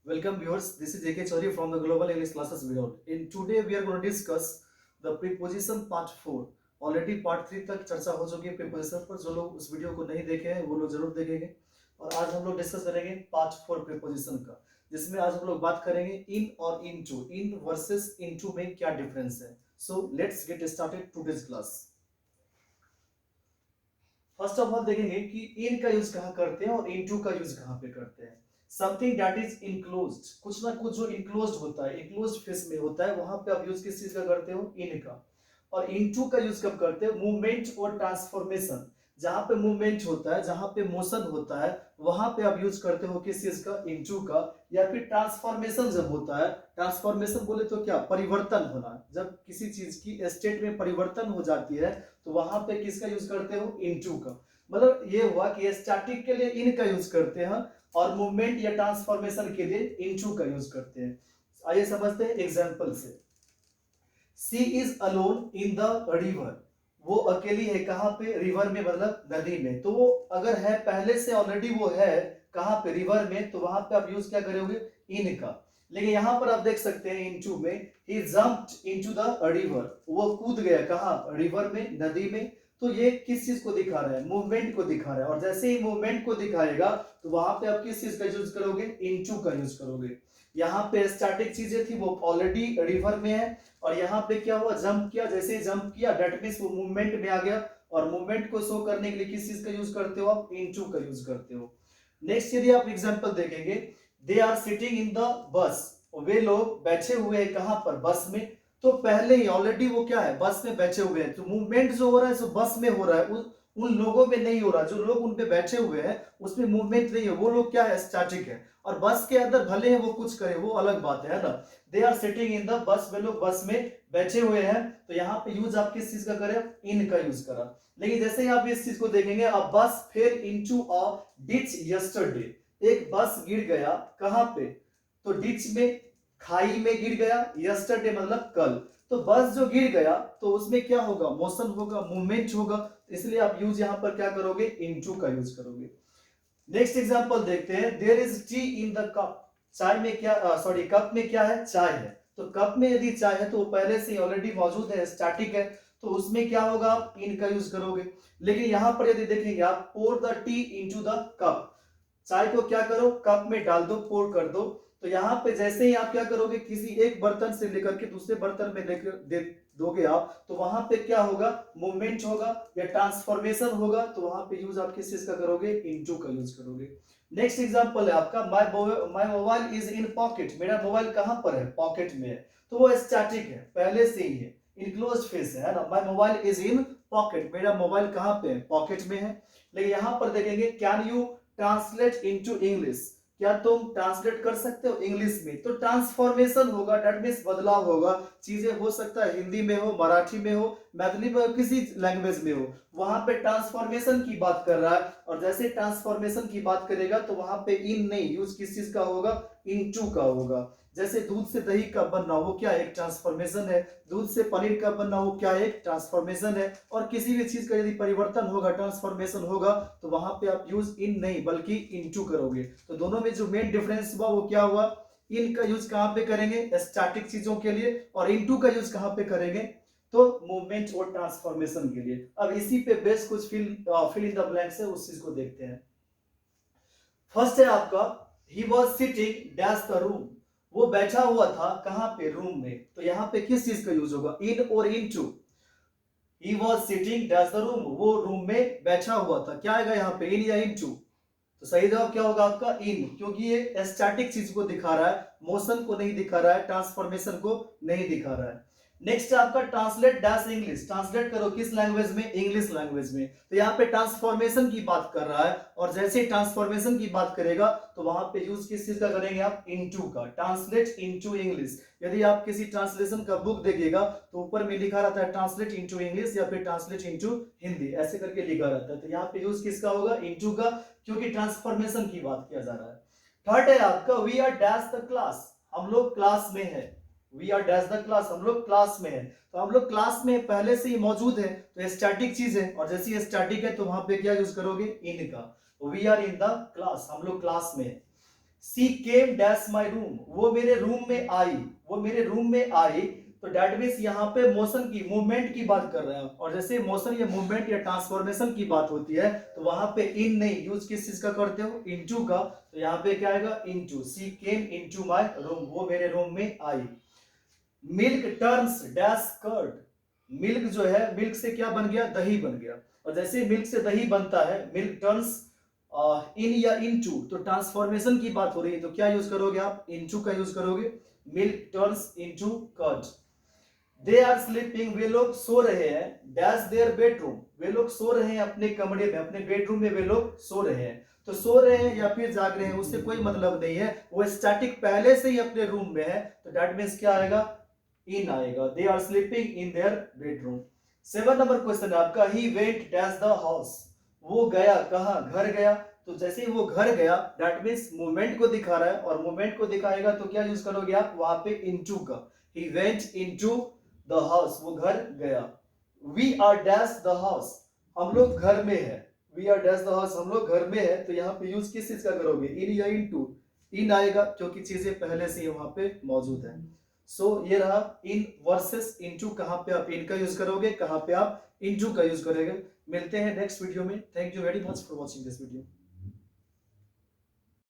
Welcome viewers, this is JK Chaudhary from the Global English Classes video. In today we are going to discuss the preposition part 4. Already part 3 तक चर्चा हो चुकी है preposition पर। जो लोग उस वीडियो को नहीं देखे हैं वो लोग जरूर देखेंगे। और आज हम लोग डिस्कस करेंगे पार्ट 4 प्रीपोजिशन का, जिसमें आज हम लोग बात करेंगे इन और इनटू, इन वर्सेस इनटू में क्या डिफरेंस है। So let's get started today's class. First of all देखेंगे कि इन का यूज कहाँ करते हैं और इनटू का यूज कहाँ पे करते हैं। समथिंग दैट इज इनक्लोज्ड, कुछ ना कुछ जो इनक्लोज्ड होता है, इनक्लोज्ड फेस में होता है, वहां पे आप यूज किस चीज का करते हो? इन का। और इनटू का यूज कब करते हो? मूवमेंट और ट्रांसफॉर्मेशन, जहां पे मूवमेंट होता है, जहां पे मोशन होता है, वहां पे आप यूज करते हो किस चीज का? इनटू का। या फिर ट्रांसफॉर्मेशन जब होता है, ट्रांसफॉर्मेशन बोले तो क्या? परिवर्तन होना। जब किसी चीज की स्टेट में परिवर्तन हो जाती है तो वहां पे किसका यूज करते हो? इनटू का। मतलब ये हुआ कि स्टैटिक के लिए इन का यूज करते हैं और मूवमेंट या ट्रांसफॉर्मेशन के लिए इनटू का यूज करते हैं। आइए समझते हैं एग्जांपल से। She is alone in the river, वो अकेली है कहां पे? रिवर में, मतलब नदी में। तो वो अगर है पहले से, ऑलरेडी वो है कहां पे? रिवर में, तो वहां पे आप यूज क्या करोगे? इन का। लेकिन यहां पर आप देख सकते हैं इनटू में, ही जंप्ड इनटू द रिवर, वो कूद गया कहां? रिवर में, नदी में। तो ये किस चीज को दिखा रहा है? मूवमेंट को दिखा रहा है। और जैसे ही मूवमेंट को दिखाएगा तो वहां पे आप किस चीज का यूज करोगे? इनटू का यूज करोगे। यहाँ पे स्टैटिक चीजें थी, वो ऑलरेडी रिवर में है, और यहाँ पे क्या हुआ? जंप किया। जैसे ही जंप किया दैट मींस वो मूवमेंट में आ गया। और मूवमेंट को शो करने के लिए किस चीज का यूज करते हो आप? इनटू का यूज करते हो। नेक्स्ट यदि आप एग्जांपल देखेंगे, they are sitting in the bus, वे लोग बैठे हुए हैं कहां पर? बस में। तो पहले ही ऑलरेडी वो क्या है? बस में बैठे हुए हैं। तो मूवमेंट जो हो रहा है सो बस में हो रहा है, उन लोगों में नहीं हो रहा। जो लोग उन पे बैठे हुए हैं उसमें मूवमेंट नहीं है, वो लोग क्या है? स्टैटिक है। और बस के अंदर भले ही वो कुछ करे, वो अलग बात है ना। They are sitting in the bus, वे लोग बस में बैठे हुए हैं। तो यहाँ पे यूज आप किस चीज का करें? इन का यूज करा। लेकिन जैसे ही आप इस चीज को देखेंगे, अब बस fail into a ditch yesterday, एक बस गिर गया कहां पे? तो डिच में, खाई में गिर गया। यस्टरडे मतलब कल। तो बस जो गिर गया तो उसमें क्या होगा? मोशन होगा, मूवमेंट होगा। इसलिए आप यूज यहां पर क्या करोगे? इनटू का यूज करोगे। नेक्स्ट एग्जांपल देखते हैं। There is tea in the cup, चाय में क्या, सॉरी कप में क्या है? चाय है। तो कप में यदि चाय है तो वो पहले से ऑलरेडी मौजूद है, स्टैटिक है। तो उसमें क्या होगा? आप इन का यूज करोगे। लेकिन यहां पर यदि देखेंगे आप, pour the tea into the cup, चाय को क्या करो? कप में डाल दो, पोर कर दो। तो यहाँ पे जैसे ही आप क्या करोगे? किसी एक बर्तन से लेकर के दूसरे बर्तन में लेकर दे दोगे आप, तो वहां पे क्या होगा? मूवमेंट होगा या ट्रांसफॉर्मेशन होगा। तो वहां पे यूज आप किस चीज का करोगे? इनटू का यूज करोगे। नेक्स्ट एग्जांपल है आपका, my mobile is in pocket, मेरा मोबाइल कहां पर है? पॉकेट में है। तो वो स्टैटिक है, पहले से ही है, इनक्लोज्ड फेस है ना। My mobile is in pocket, मेरा मोबाइल कहां पे है? पॉकेट में है। लेकिन यहां पर देखेंगे, can you translate into English, क्या तुम ट्रांसलेट कर सकते हो इंग्लिश में? तो ट्रांसफॉर्मेशन होगा, दैट मींस बदलाव होगा। चीजें हो सकता है हिंदी में हो, मराठी में हो, मैथिली में हो, किसी लैंग्वेज में हो, वहां पे ट्रांसफॉर्मेशन की बात कर रहा है। और जैसे ट्रांसफॉर्मेशन की बात करेगा तो वहां पे इन नहीं, यूज किस चीज का होगा? इनटू का होगा। जैसे दूध से दही का बनना, वो क्या? एक ट्रांसफॉर्मेशन है। दूध से पनीर का बनना, वो क्या? एक ट्रांसफॉर्मेशन है। और किसी भी चीज का यदि परिवर्तन होगा, ट्रांसफॉर्मेशन होगा, तो वहां पे आप यूज इन नहीं बल्कि इनटू करोगे। तो दोनों में जो मेन डिफरेंस हुआ वो क्या हुआ? इन का यूज कहां पे करेंगे? स्टैटिक चीजों के लिए। और इनटू का यूज कहां पे करेंगे? तो मूवमेंट और ट्रांसफॉर्मेशन के लिए। अब इसी पे बेस कुछ फिल इन द ब्लैंक्स है, उस चीज को देखते हैं। फर्स्ट है आपका, he was sitting dash the room, वो बैठा हुआ था कहां पे? रूम में। तो यहां पे किस चीज का यूज होगा? इन और into. He was sitting dash the room, वो रूम में बैठा हुआ था। क्या आएगा यहाँ पे? इन या इनटू? तो सही जवाब क्या होगा आपका? इन, क्योंकि ये स्टैटिक चीज को दिखा रहा है, मोशन को नहीं दिखा रहा है, ट्रांसफॉर्मेशन को नहीं दिखा रहा है। नेक्स्ट आपका, ट्रांसलेट डैश इंग्लिश, ट्रांसलेट करो किस लैंग्वेज में? इंग्लिश लैंग्वेज में। तो यहाँ पे ट्रांसफॉर्मेशन की बात कर रहा है, और जैसे ट्रांसफॉर्मेशन की बात करेगा तो वहां पे यूज किस चीज का करेंगे आप? इनटू का। Translate into English. यदि आप किसी ट्रांसलेशन का बुक देखिएगा तो ऊपर में लिखा रहता है ट्रांसलेट इनटू इंग्लिश या फिर ट्रांसलेट इनटू हिंदी, ऐसे करके लिखा रहता है। तो यहाँ पे यूज किसका होगा? इनटू का, क्योंकि ट्रांसफॉर्मेशन की बात किया जा रहा है। थर्ड है आपका, we are dash the class, हम लोग क्लास में है। We are dash the class, हम लोग क्लास में है। तो हम लोग क्लास में पहले से ही मौजूद है, तो स्टैटिक चीज है। और जैसे ये स्टैटिक है तो वहां पे क्या यूज करोगे? इन का। We are in the class, हम लोग क्लास में है। सी केम डैश माई रूम, वो मेरे रूम में आई, वो मेरे रूम में आई, तो डेट मीन्स यहाँ पे मोशन की, मूवमेंट की बात कर रहे हैं। और जैसे मोशन या मूवमेंट या ट्रांसफॉर्मेशन की बात होती है तो वहां पे इन नहीं, यूज किस चीज का करते हो, इनटू का, तो यहाँ पे क्या आएगा, into. She came into my room, वो मेरे रूम में आई। Milk turns dash curd, milk जो है, मिल्क से क्या बन गया, दही बन गया। और जैसे मिल्क से दही बनता है, मिल्क टर्न्स इन या इनटू, तो ट्रांसफॉर्मेशन की बात हो रही है, तो क्या यूज करोगे आप, इनटू का यूज करोगे। Milk turns into curd. They are sleeping, वे लोग सो रहे हैं, डैश देयर बेडरूम, वे लोग सो रहे हैं अपने कमरे में, अपने बेडरूम में वे लोग सो रहे हैं। तो सो रहे हैं या फिर जाग रहे हैं उससे कोई मतलब नहीं है, वो स्टैटिक पहले से ही अपने रूम में है, तो दैट मींस क्या आएगा, इन आएगा। They are sleeping in their bedroom. 7 number question है आपका, he went dash the house, वो गया कहां, घर गया। तो जैसे ही वो घर गया, दैट मींस मूवमेंट को दिखा रहा है, और मूवमेंट को दिखाएगा तो क्या यूज करोगे आप, वहां पे इनटू का। He went into the house, वो घर गया। We are dash the house, हम लोग घर में है, we are dash the house, हम लोग घर में है, तो यहाँ पे यूज किस चीज का करोगे, इन या इनटू, इन आएगा क्योंकि चीजें पहले से ही वहां पे मौजूद है। सो ये रहा इन वर्सेस इनटू, कहां पे आप इन का यूज करोगे, कहां पे आप इनटू का यूज करोगे। मिलते हैं नेक्स्ट वीडियो में। Thank you very much for watching this video.